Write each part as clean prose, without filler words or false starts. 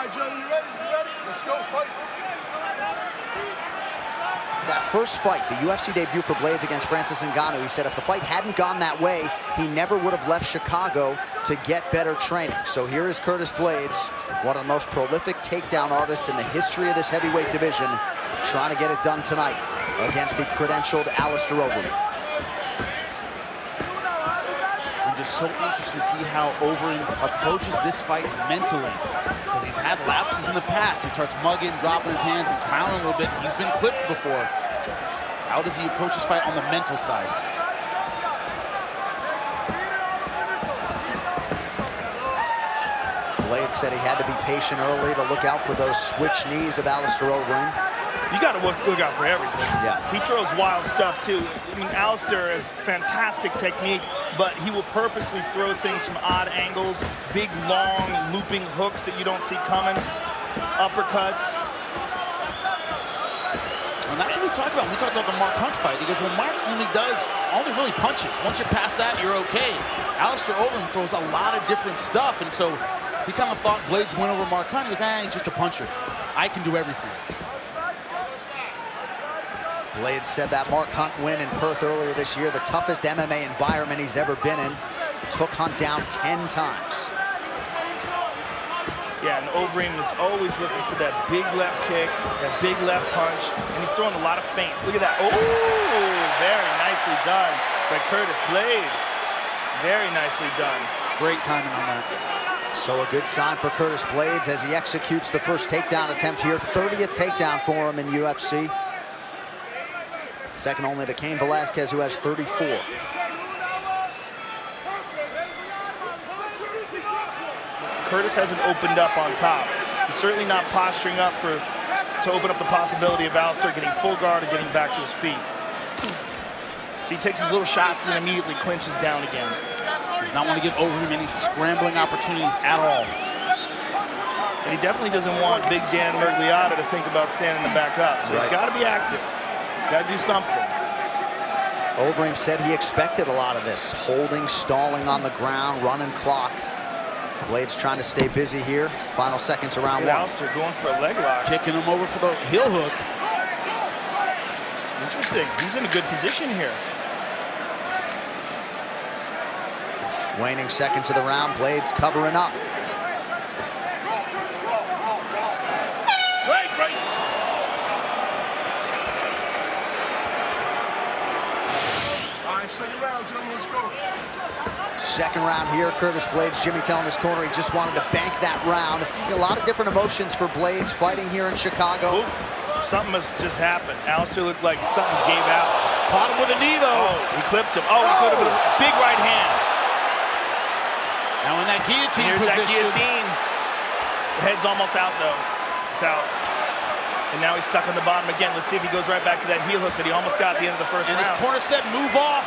right, Joe, you ready? You ready? Let's go, fight. That first fight, the UFC debut for Blaydes against Francis Ngannou, he said if the fight hadn't gone that way, he never would have left Chicago to get better training. So here is Curtis Blaydes, one of the most prolific takedown artists in the history of this heavyweight division, trying to get it done tonight against the credentialed Alistair Overeem. I'm just so interested to see how Overeem approaches this fight mentally, because he's had lapses in the past. He starts mugging, dropping his hands, and clowning a little bit. He's been clipped before. How does he approach this fight on the mental side? Blaydes said he had to be patient early to look out for those switch knees of Alistair Overeem. You got to look out for everything. Yeah. He throws wild stuff, too. I mean, Alistair has fantastic technique, but he will purposely throw things from odd angles, big, long, looping hooks that you don't see coming, uppercuts. And that's what we talked about. We talked about the Mark Hunt fight. He goes, well, Mark only really punches. Once you're past that, you're okay. Alistair Overeem throws a lot of different stuff, and so he kind of thought Blaydes went over Mark Hunt. He goes, he's just a puncher. I can do everything. Blaydes said that Mark Hunt win in Perth earlier this year, the toughest MMA environment he's ever been in, took Hunt down 10 times. Yeah, and Overeem is always looking for that big left kick, that big left punch, and he's throwing a lot of feints. Look at that. Oh, very nicely done by Curtis Blaydes. Very nicely done. Great timing on that. So a good sign for Curtis Blaydes as he executes the first takedown attempt here. 30th takedown for him in UFC. Second only to Cain Velasquez, who has 34. Curtis hasn't opened up on top. He's certainly not posturing up to open up the possibility of Alistair getting full guard or getting back to his feet. So he takes his little shots and then immediately clinches down again. Does not want to give Overeem any scrambling opportunities at all. And he definitely doesn't want Big Dan Mergliata to think about standing him back up. So he's got to be active. Got to do something. Overeem said he expected a lot of this. Holding, stalling on the ground, running clock. Blaydes trying to stay busy here. Final seconds of round one. Alistair going for a leg lock. Kicking him over for the heel hook. Interesting. He's in a good position here. Waning seconds of the round. Blaydes covering up. Second round, gentlemen, let's go. Second round here, Curtis Blaydes. Jimmy telling his corner he just wanted to bank that round. A lot of different emotions for Blaydes fighting here in Chicago. Ooh, something must just happen. Alistair looked like something gave out. Caught him with a knee, though. Oh, he clipped him. Oh, he clipped him with a big right hand. Now in that guillotine Here's position. that guillotine. The head's almost out, though. It's out. And now he's stuck on the bottom again. Let's see if he goes right back to that heel hook that he almost got at the end of the first round. And his corner said, move off.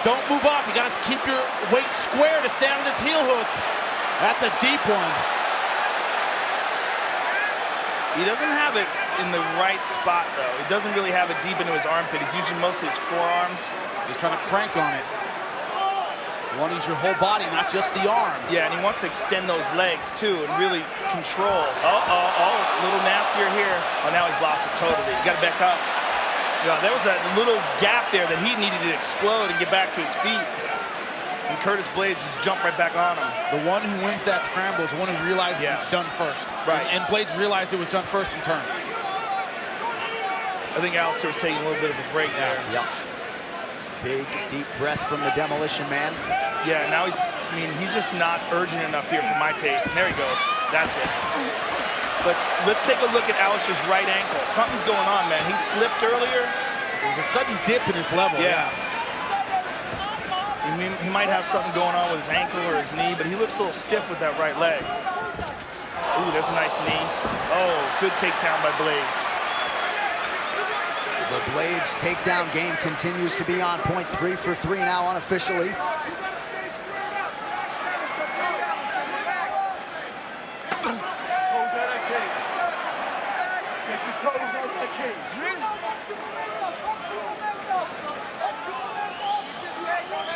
Don't move off. You got to keep your weight square to stay on this heel hook. That's a deep one. He doesn't have it in the right spot, though. He doesn't really have it deep into his armpit. He's using mostly his forearms. He's trying to crank on it. You want to use your whole body, not just the arm. Yeah, and he wants to extend those legs, too, and really control. Oh, a little nastier here. Oh, now he's lost it totally. You got to back up. Yeah, there was that little gap there that he needed to explode and get back to his feet. And Curtis Blaydes just jumped right back on him. The one who wins that scramble is the one who realizes it's done first. Right. And Blaydes realized it was done first in turn. I think Alistair was taking a little bit of a break there. Yeah. Big, deep breath from the Demolition Man. Yeah, now he's just not urgent enough here for my taste. And there he goes. That's it. But let's take a look at Alistair's right ankle. Something's going on, man. He slipped earlier. There was a sudden dip in his level. Yeah. He might have something going on with his ankle or his knee, but he looks a little stiff with that right leg. Ooh, there's a nice knee. Oh, good takedown by Blaydes. The Blaydes takedown game continues to be on point. 3 for 3 now unofficially.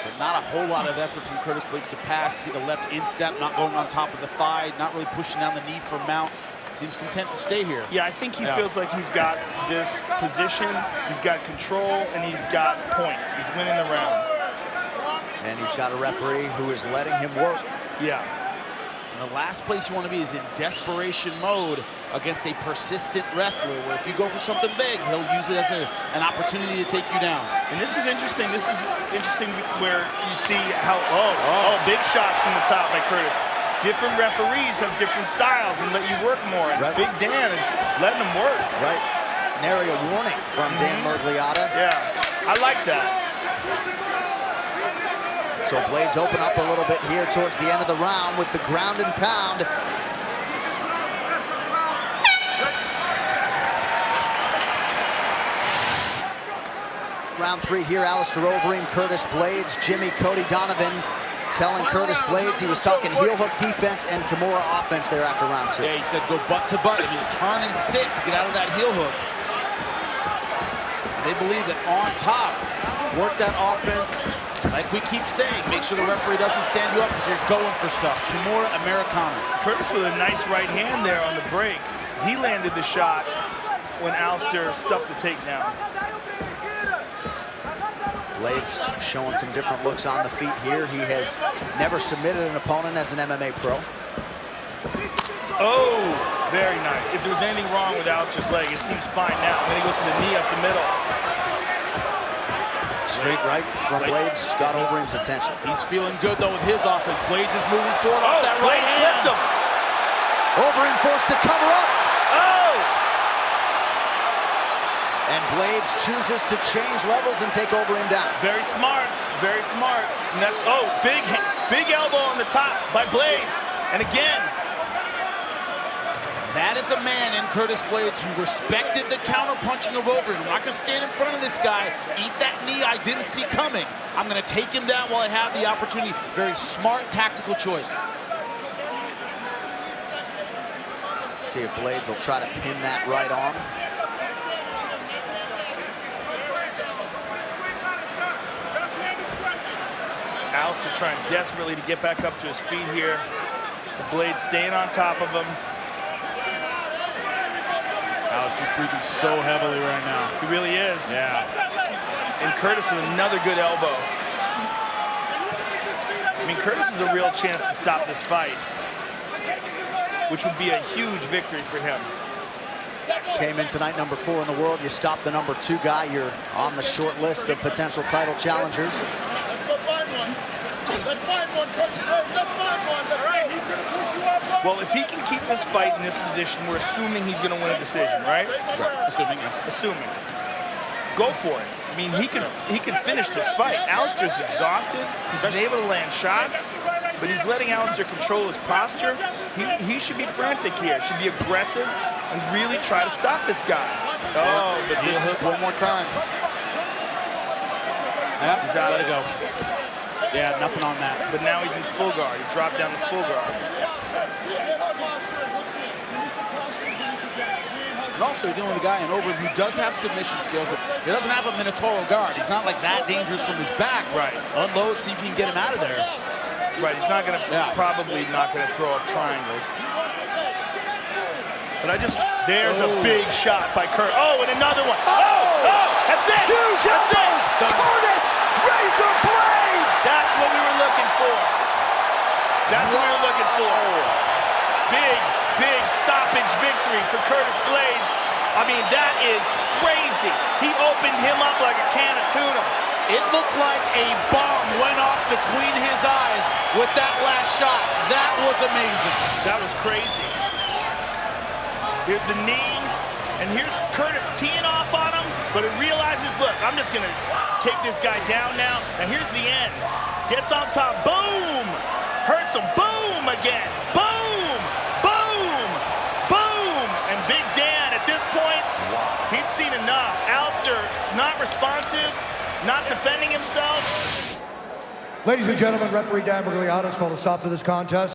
But not a whole lot of effort from Curtis Blaydes to pass. See the left instep, not going on top of the thigh, not really pushing down the knee for mount. Seems content to stay here. Yeah, I think he feels like he's got this position, he's got control, and he's got points. He's winning the round. And he's got a referee who is letting him work. Yeah. And the last place you want to be is in desperation mode against a persistent wrestler, where if you go for something big, he'll use it as an opportunity to take you down. And this is interesting. This is interesting where you see how, big shots from the top by Curtis. Different referees have different styles and let you work more. And Big Dan is letting him work. Right. An area warning from Dan Mergliotta. Yeah, I like that. So Blaydes open up a little bit here towards the end of the round with the ground and pound. Round 3 here, Alistair Overeem, Curtis Blaydes, Jimmy Cody Donovan telling Curtis Blaydes he was talking heel hook defense and Kimura offense there after round 2. Yeah, he said go butt to butt. It means turn and sit to get out of that heel hook. They believe that on top, work that offense. Like we keep saying, make sure the referee doesn't stand you up because you're going for stuff. Kimura Americana. Curtis with a nice right hand there on the break. He landed the shot when Alistair stuffed the takedown. Blaydes showing some different looks on the feet here. He has never submitted an opponent as an MMA pro. Oh, very nice. If there was anything wrong with Alistair's leg, it seems fine now. And then he goes to the knee up the middle. Straight right from Blaydes got Overeem's attention. He's feeling good, though, with his offense. Blaydes is moving forward off that right hand. Flipped him. Overeem forced to cover up. Oh! And Blaydes chooses to change levels and take Overeem down. Very smart, very smart. And that's, big elbow on the top by Blaydes. And again. That is a man in Curtis Blaydes who respected the counter-punching of Overeem. I'm not going to stand in front of this guy, eat that knee I didn't see coming. I'm going to take him down while I have the opportunity. Very smart, tactical choice. See if Blaydes will try to pin that right arm. Alistair trying desperately to get back up to his feet here. Blaydes staying on top of him. Alistair's breathing so heavily right now. He really is. Yeah. And Curtis with another good elbow. I mean, Curtis has a real chance to stop this fight, which would be a huge victory for him. Came in tonight number 4 in the world. You stop the number 2 guy, you're on the short list of potential title challengers. Well, if he can keep this fight in this position, we're assuming he's going to win a decision, right? Assuming, yes. Assuming. Go for it. I mean, he can finish this fight. Alistair's exhausted. He's been able to land shots, but he's letting Alistair control his posture. He should be frantic here. Should be aggressive and really try to stop this guy. Oh, but this is one more time. Yep, he's out. Let it go. Yeah, nothing on that. But now he's in full guard. He dropped down to full guard. And also, you're dealing with a guy in Overeem who does have submission skills, but he doesn't have a Minotauro guard. He's not like that dangerous from his back. Right. Unload, see if you can get him out of there. Right, he's not going to, probably not going to throw up triangles. But there's a big shot by Kurt. Oh, and another one. That's it. Huge elbows. Curtis Razor Blaydes. That's what we were looking for. That's what we were looking for. Big stoppage victory for Curtis Blaydes. I mean, that is crazy. He opened him up like a can of tuna. It looked like a bomb went off between his eyes with that last shot. That was amazing. That was crazy. Here's the knee, and here's Curtis teeing off on him, but he realizes, look, I'm just going to take this guy down now, and here's the end. Gets on top, boom! Hurts him, boom again, boom! Boom! Boom! And Big Dan, at this point, he'd seen enough. Alistair, not responsive, not defending himself. Ladies and gentlemen, referee Dan Mergliotta has called a stop to this contest.